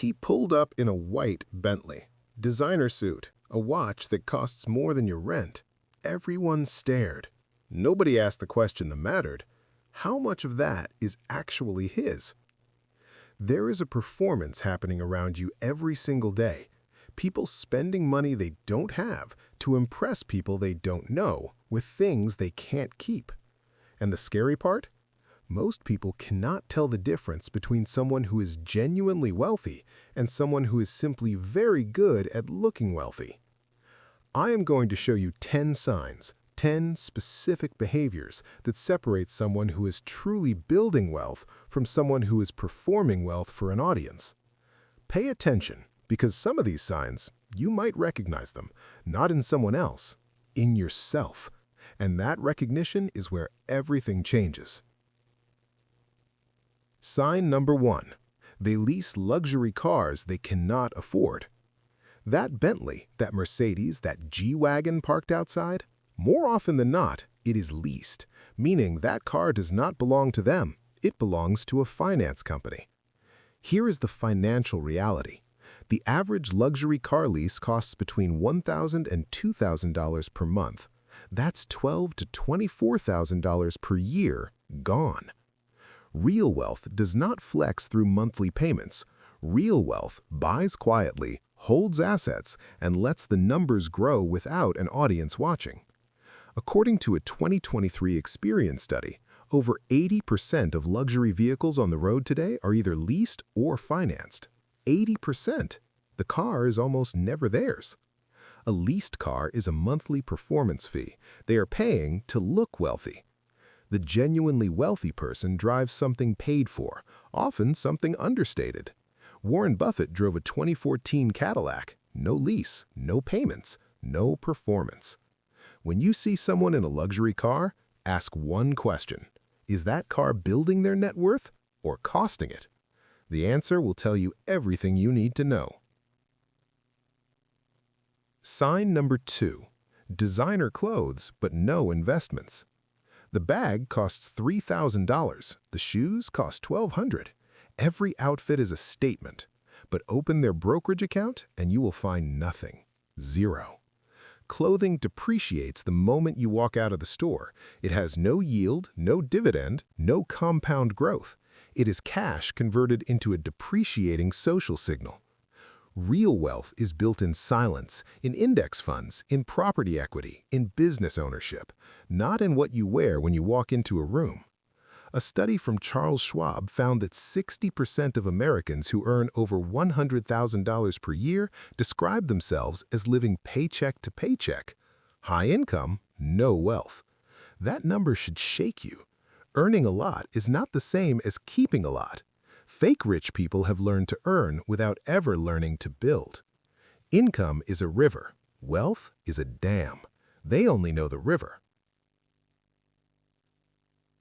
He pulled up in a white Bentley, designer suit, a watch that costs more than your rent. Everyone stared. Nobody asked the question that mattered. How much of that is actually his? There is a performance happening around you every single day. People spending money they don't have to impress people they don't know with things they can't keep. And the scary part? Most people cannot tell the difference between someone who is genuinely wealthy and someone who is simply very good at looking wealthy. I am going to show you 10 signs, 10 specific behaviors that separate someone who is truly building wealth from someone who is performing wealth for an audience. Pay attention, because some of these signs, you might recognize them, not in someone else, in yourself. And that recognition is where everything changes. Sign number 1. They lease luxury cars they cannot afford. That Bentley, that Mercedes, that G-Wagon parked outside, more often than not, it is leased, meaning that car does not belong to them. It belongs to a finance company. Here is the financial reality. The average luxury car lease costs between $1,000 and $2,000 per month. That's $12,000 to $24,000 per year gone. Real wealth does not flex through monthly payments. Real wealth buys quietly, holds assets, and lets the numbers grow without an audience watching. According to a 2023 Experience study, over 80% of luxury vehicles on the road today are either leased or financed. 80%. The car is almost never theirs. A leased car is a monthly performance fee. They are paying to look wealthy. The genuinely wealthy person drives something paid for, often something understated. Warren Buffett drove a 2014 Cadillac. No lease, no payments, no performance. When you see someone in a luxury car, ask one question. Is that car building their net worth or costing it? The answer will tell you everything you need to know. Sign number 2. Designer clothes, but no investments. The bag costs $3,000. The shoes cost $1,200. Every outfit is a statement. But open their brokerage account and you will find nothing. Zero. Clothing depreciates the moment you walk out of the store. It has no yield, no dividend, no compound growth. It is cash converted into a depreciating social signal. Real wealth is built in silence, in index funds, in property equity, in business ownership, not in what you wear when you walk into a room. A study from Charles Schwab found that 60% of Americans who earn over $100,000 per year describe themselves as living paycheck to paycheck. High income, no wealth. That number should shake you. Earning a lot is not the same as keeping a lot. Fake rich people have learned to earn without ever learning to build. Income is a river. Wealth is a dam. They only know the river.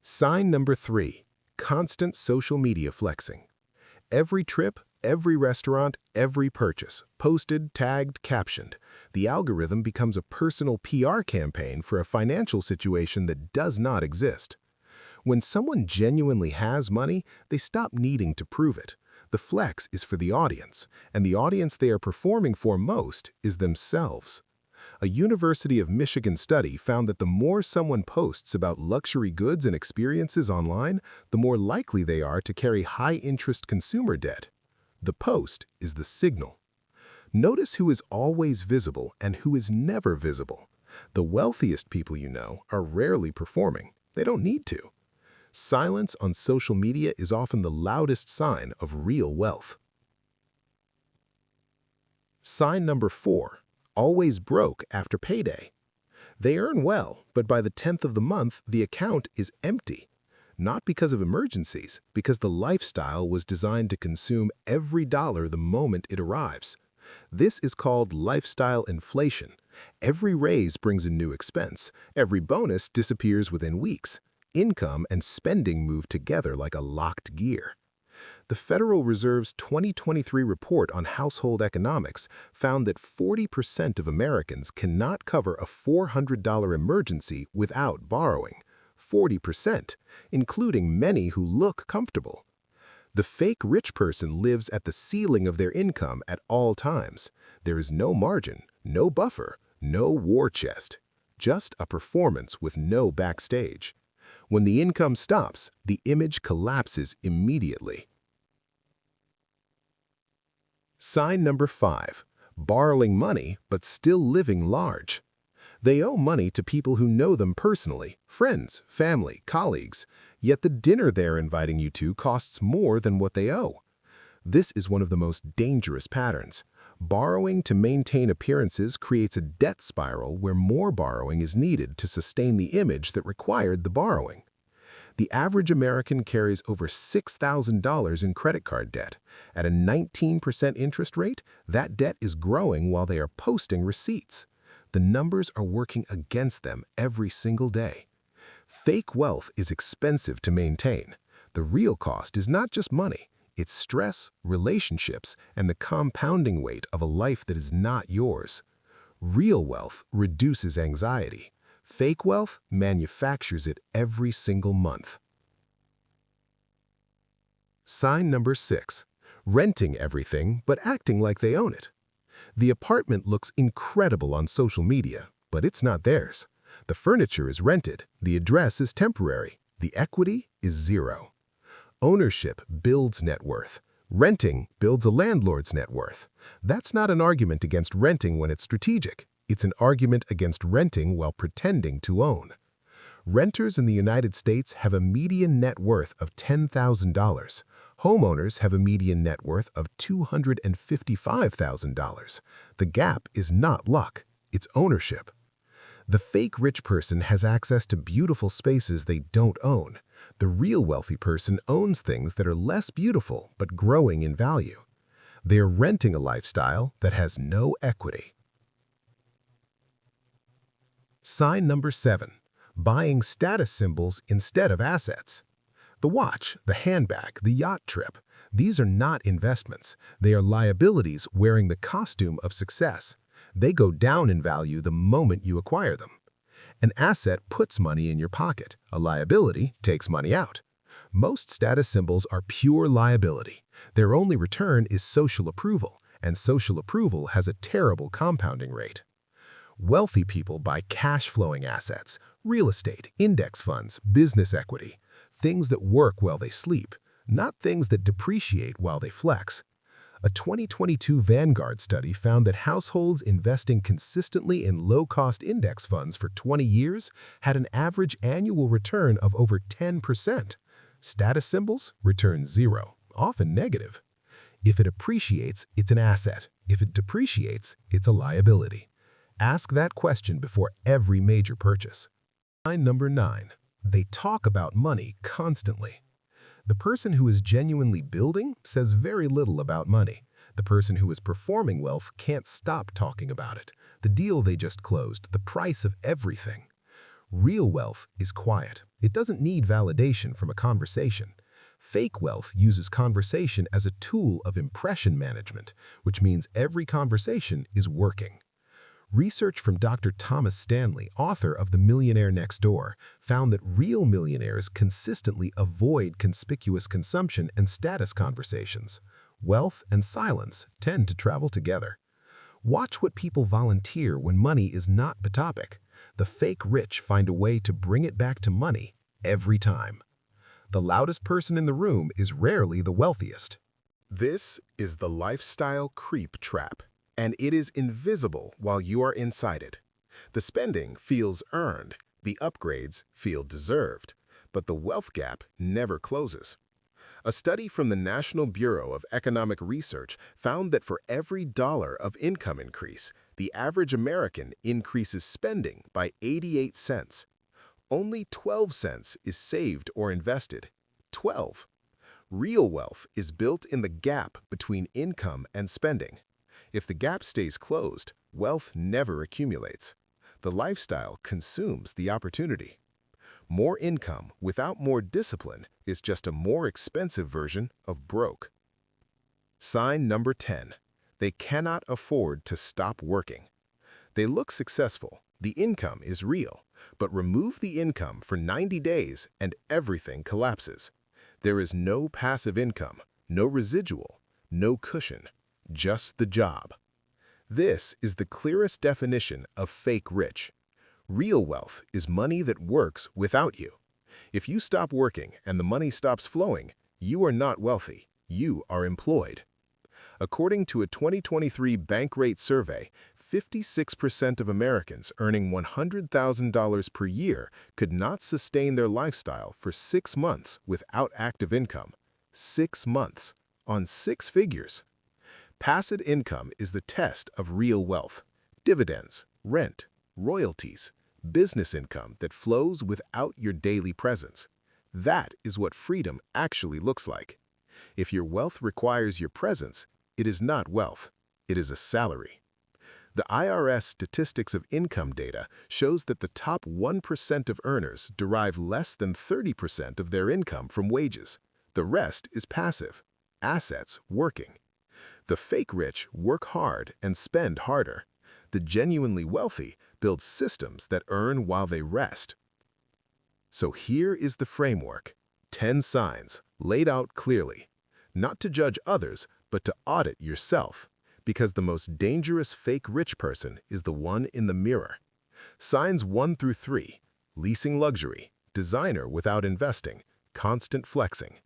Sign number 3. Constant social media flexing. Every trip, every restaurant, every purchase, posted, tagged, captioned. The algorithm becomes a personal PR campaign for a financial situation that does not exist. When someone genuinely has money, they stop needing to prove it. The flex is for the audience, and the audience they are performing for most is themselves. A University of Michigan study found that the more someone posts about luxury goods and experiences online, the more likely they are to carry high-interest consumer debt. The post is the signal. Notice who is always visible and who is never visible. The wealthiest people you know are rarely performing. They don't need to. Silence on social media is often the loudest sign of real wealth. Sign number 4. Always broke after payday. They earn well, but by the 10th of the month, the account is empty. Not because of emergencies, because the lifestyle was designed to consume every dollar the moment it arrives. This is called lifestyle inflation. Every raise brings a new expense. Every bonus disappears within weeks. Income and spending move together like a locked gear. The Federal Reserve's 2023 report on household economics found that 40% of Americans cannot cover a $400 emergency without borrowing. 40%, including many who look comfortable. The fake rich person lives at the ceiling of their income at all times. There is no margin, no buffer, no war chest. Just a performance with no backstage. When the income stops, the image collapses immediately. Sign number 5. Borrowing money but still living large. They owe money to people who know them personally, friends, family, colleagues, yet the dinner they're inviting you to costs more than what they owe. This is one of the most dangerous patterns. Borrowing to maintain appearances creates a debt spiral where more borrowing is needed to sustain the image that required the borrowing. The average American carries over $6,000 in credit card debt. At a 19% interest rate, that debt is growing while they are posting receipts. The numbers are working against them every single day. Fake wealth is expensive to maintain. The real cost is not just money. It's stress, relationships, and the compounding weight of a life that is not yours. Real wealth reduces anxiety. Fake wealth manufactures it every single month. Sign number 6. Renting everything but acting like they own it. The apartment looks incredible on social media, but it's not theirs. The furniture is rented, the address is temporary, the equity is zero. Ownership builds net worth. Renting builds a landlord's net worth. That's not an argument against renting when it's strategic. It's an argument against renting while pretending to own. Renters in the United States have a median net worth of $10,000. Homeowners have a median net worth of $255,000. The gap is not luck, it's ownership. The fake rich person has access to beautiful spaces they don't own. The real wealthy person owns things that are less beautiful but growing in value. They are renting a lifestyle that has no equity. Sign number 7. Buying status symbols instead of assets. The watch, the handbag, the yacht trip. These are not investments. They are liabilities wearing the costume of success. They go down in value the moment you acquire them. An asset puts money in your pocket. A liability takes money out. Most status symbols are pure liability. Their only return is social approval, and social approval has a terrible compounding rate. Wealthy people buy cash-flowing assets, real estate, index funds, business equity, things that work while they sleep, not things that depreciate while they flex. A 2022 Vanguard study found that households investing consistently in low-cost index funds for 20 years had an average annual return of over 10%. Status symbols return zero, often negative. If it appreciates, it's an asset. If it depreciates, it's a liability. Ask that question before every major purchase. Sign number 9. They talk about money constantly. The person who is genuinely building says very little about money. The person who is performing wealth can't stop talking about it. The deal they just closed, the price of everything. Real wealth is quiet. It doesn't need validation from a conversation. Fake wealth uses conversation as a tool of impression management, which means every conversation is working. Research from Dr. Thomas Stanley, author of The Millionaire Next Door, found that real millionaires consistently avoid conspicuous consumption and status conversations. Wealth and silence tend to travel together. Watch what people volunteer when money is not the topic. The fake rich find a way to bring it back to money every time. The loudest person in the room is rarely the wealthiest. This is the lifestyle creep trap, and it is invisible while you are inside it. The spending feels earned, the upgrades feel deserved, but the wealth gap never closes. A study from the National Bureau of Economic Research found that for every dollar of income increase, the average American increases spending by 88 cents. Only 12 cents is saved or invested. 12. Real wealth is built in the gap between income and spending. If the gap stays closed, wealth never accumulates. The lifestyle consumes the opportunity. More income without more discipline is just a more expensive version of broke. Sign number 10. They cannot afford to stop working. They look successful. The income is real, but remove the income for 90 days and everything collapses. There is no passive income, no residual, no cushion, just the job. This is the clearest definition of fake rich. Real wealth is money that works without you. If you stop working and the money stops flowing, you are not wealthy, you are employed. According to a 2023 Bankrate survey, 56% of Americans earning $100,000 per year could not sustain their lifestyle for 6 months without active income. 6 months, on 6 figures. Passive income is the test of real wealth. Dividends, rent, royalties, business income that flows without your daily presence. That is what freedom actually looks like. If your wealth requires your presence, it is not wealth, it is a salary. The IRS statistics of income data shows that the top 1% of earners derive less than 30% of their income from wages. The rest is passive, assets working. The fake rich work hard and spend harder. The genuinely wealthy build systems that earn while they rest. So here is the framework. 10 signs, laid out clearly. Not to judge others, but to audit yourself. Because the most dangerous fake rich person is the one in the mirror. Signs 1 through 3. Leasing luxury, designer without investing, constant flexing.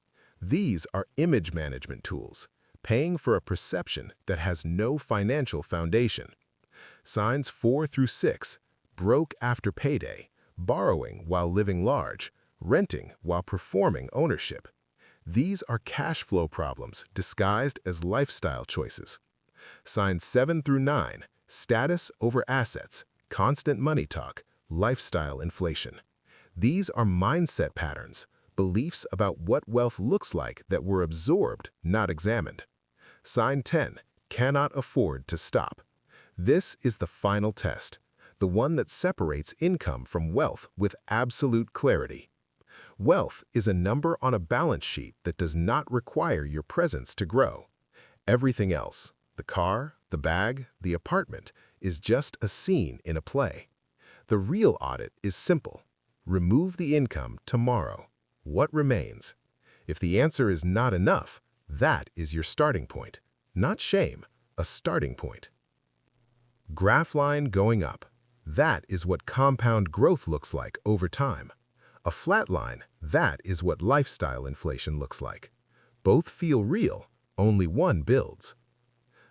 These are image management tools, paying for a perception that has no financial foundation. Signs 4 through 6. Broke after payday, borrowing while living large, renting while performing ownership. These are cash flow problems disguised as lifestyle choices. Signs 7 through 9. Status over assets, constant money talk, lifestyle inflation. These are mindset patterns, beliefs about what wealth looks like that were absorbed, not examined. Sign 10. Cannot afford to stop. This is the final test, the one that separates income from wealth with absolute clarity. Wealth is a number on a balance sheet that does not require your presence to grow. Everything else, the car, the bag, the apartment, is just a scene in a play. The real audit is simple. Remove the income tomorrow. What remains? If the answer is not enough, that is your starting point. Not shame, a starting point. Graph line going up. That is what compound growth looks like over time. A flat line, that is what lifestyle inflation looks like. Both feel real, only one builds.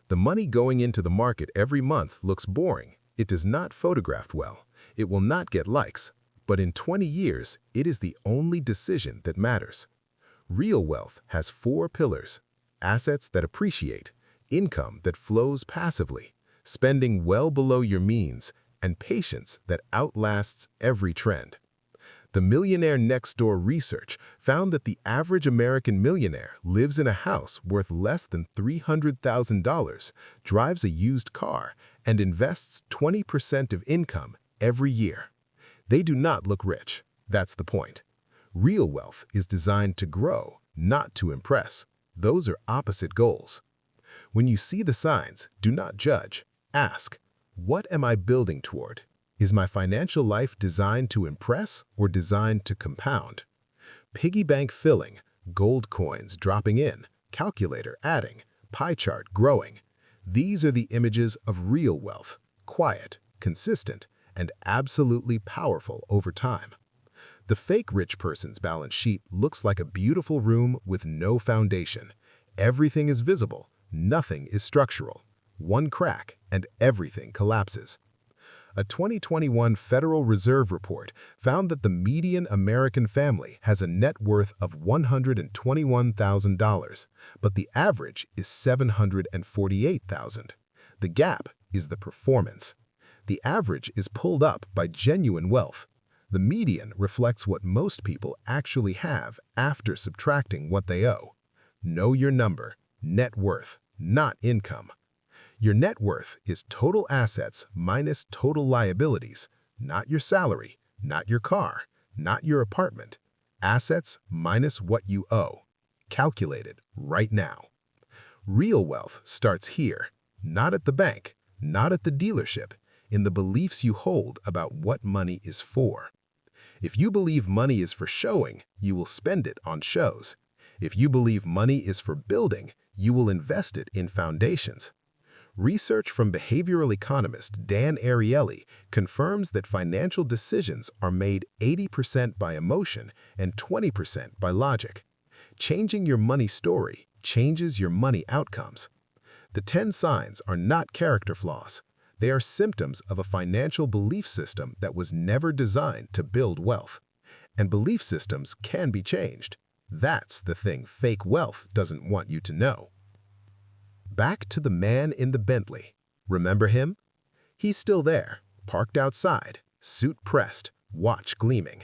The money going into the market every month looks boring. It does not photograph well. It will not get likes. But in 20 years, it is the only decision that matters. Real wealth has 4 pillars: assets that appreciate, income that flows passively, spending well below your means, and patience that outlasts every trend. The Millionaire Next Door research found that the average American millionaire lives in a house worth less than $300,000, drives a used car, and invests 20% of income every year. They do not look rich. That's the point. Real wealth is designed to grow, not to impress. Those are opposite goals. When you see the signs, do not judge. Ask, what am I building toward? Is my financial life designed to impress or designed to compound? Piggy bank filling, gold coins dropping in, calculator adding, pie chart growing. These are the images of real wealth, quiet, consistent, and absolutely powerful over time. The fake rich person's balance sheet looks like a beautiful room with no foundation. Everything is visible, nothing is structural. One crack and everything collapses. A 2021 Federal Reserve report found that the median American family has a net worth of $121,000, but the average is $748,000. The gap is the performance. The average is pulled up by genuine wealth. The median reflects what most people actually have after subtracting what they owe. Know your number, net worth, not income. Your net worth is total assets minus total liabilities, not your salary, not your car, not your apartment. Assets minus what you owe. Calculated right now. Real wealth starts here, not at the bank, not at the dealership, in the beliefs you hold about what money is for. If you believe money is for showing, you will spend it on shows. If you believe money is for building, you will invest it in foundations. Research from behavioral economist Dan Ariely confirms that financial decisions are made 80% by emotion and 20% by logic. Changing your money story changes your money outcomes. The 10 signs are not character flaws. They are symptoms of a financial belief system that was never designed to build wealth. And belief systems can be changed. That's the thing fake wealth doesn't want you to know. Back to the man in the Bentley. Remember him? He's still there, parked outside, suit pressed, watch gleaming.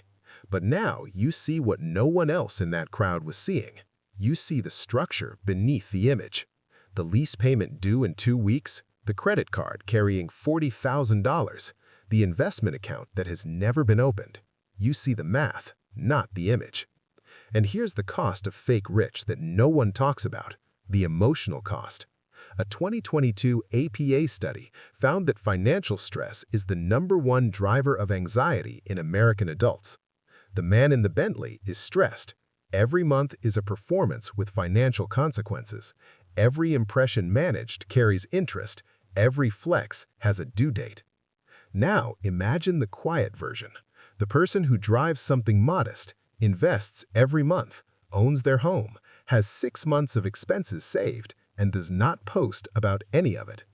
But now you see what no one else in that crowd was seeing. You see the structure beneath the image. The lease payment due in 2 weeks, the credit card carrying $40,000, the investment account that has never been opened. You see the math, not the image. And here's the cost of fake rich that no one talks about, the emotional cost. A 2022 APA study found that financial stress is the #1 driver of anxiety in American adults. The man in the Bentley is stressed. Every month is a performance with financial consequences. Every impression managed carries interest. Every flex has a due date. Now imagine the quiet version. The person who drives something modest, invests every month, owns their home, has 6 months of expenses saved, and does not post about any of it.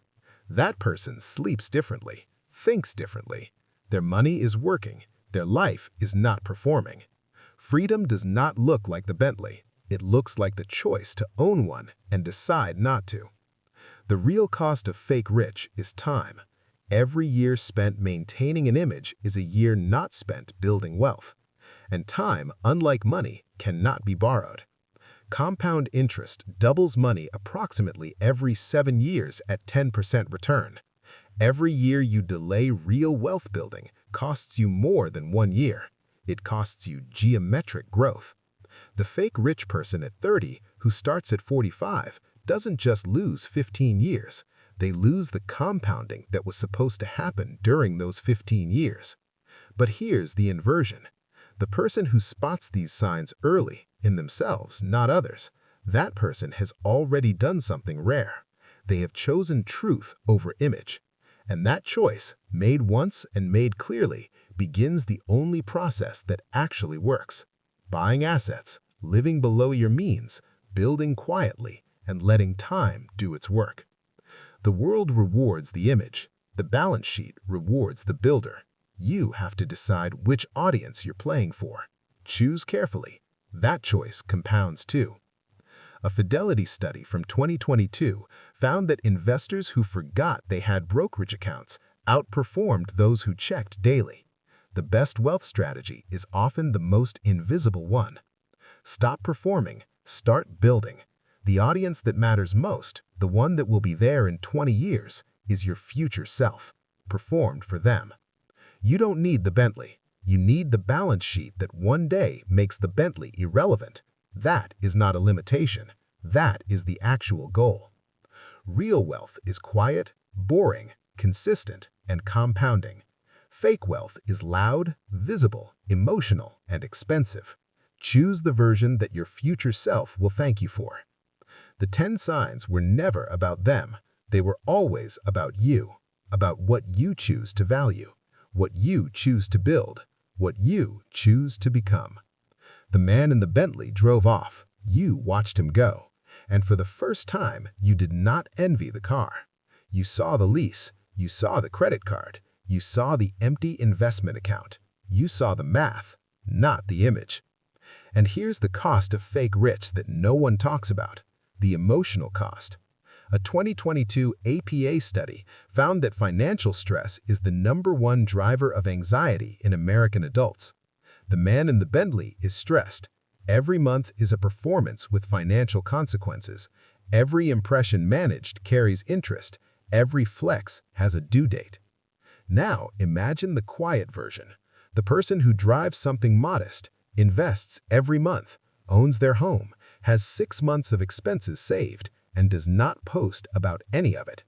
That person sleeps differently, thinks differently. Their money is working. Their life is not performing. Freedom does not look like the Bentley. It looks like the choice to own one and decide not to. The real cost of fake rich is time. Every year spent maintaining an image is a year not spent building wealth. And time, unlike money, cannot be borrowed. Compound interest doubles money approximately every 7 years at 10% return. Every year you delay real wealth building costs you more than 1 year. It costs you geometric growth. The fake rich person at 30 who starts at 45 doesn't just lose 15 years. They lose the compounding that was supposed to happen during those 15 years. But here's the inversion. The person who spots these signs early, in themselves, not others, that person has already done something rare. They have chosen truth over image. And that choice, made once and made clearly, begins the only process that actually works. Buying assets, living below your means, building quietly, and letting time do its work. The world rewards the image. The balance sheet rewards the builder. You have to decide which audience you're playing for. Choose carefully. That choice compounds too. A Fidelity study from 2022 found that investors who forgot they had brokerage accounts outperformed those who checked daily. The best wealth strategy is often the most invisible one. Stop performing, start building. The audience that matters most, the one that will be there in 20 years, is your future self, performed for them. You don't need the Bentley. You need the balance sheet that one day makes the Bentley irrelevant. That is not a limitation. That is the actual goal. Real wealth is quiet, boring, consistent, and compounding. Fake wealth is loud, visible, emotional, and expensive. Choose the version that your future self will thank you for. The 10 signs were never about them. They were always about you, about what you choose to value, what you choose to build, what you choose to become. The man in the Bentley drove off. You watched him go. And for the first time, you did not envy the car. You saw the lease. You saw the credit card. You saw the empty investment account. You saw the math, not the image. And here's the cost of fake rich that no one talks about, the emotional cost. A 2022 APA study found that financial stress is the #1 driver of anxiety in American adults. The man in the Bentley is stressed. Every month is a performance with financial consequences. Every impression managed carries interest. Every flex has a due date. Now imagine the quiet version. The person who drives something modest, invests every month, owns their home, has 6 months of expenses saved, and does not post about any of it.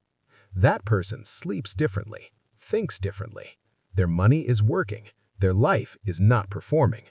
That person sleeps differently, thinks differently. Their money is working. Their life is not performing.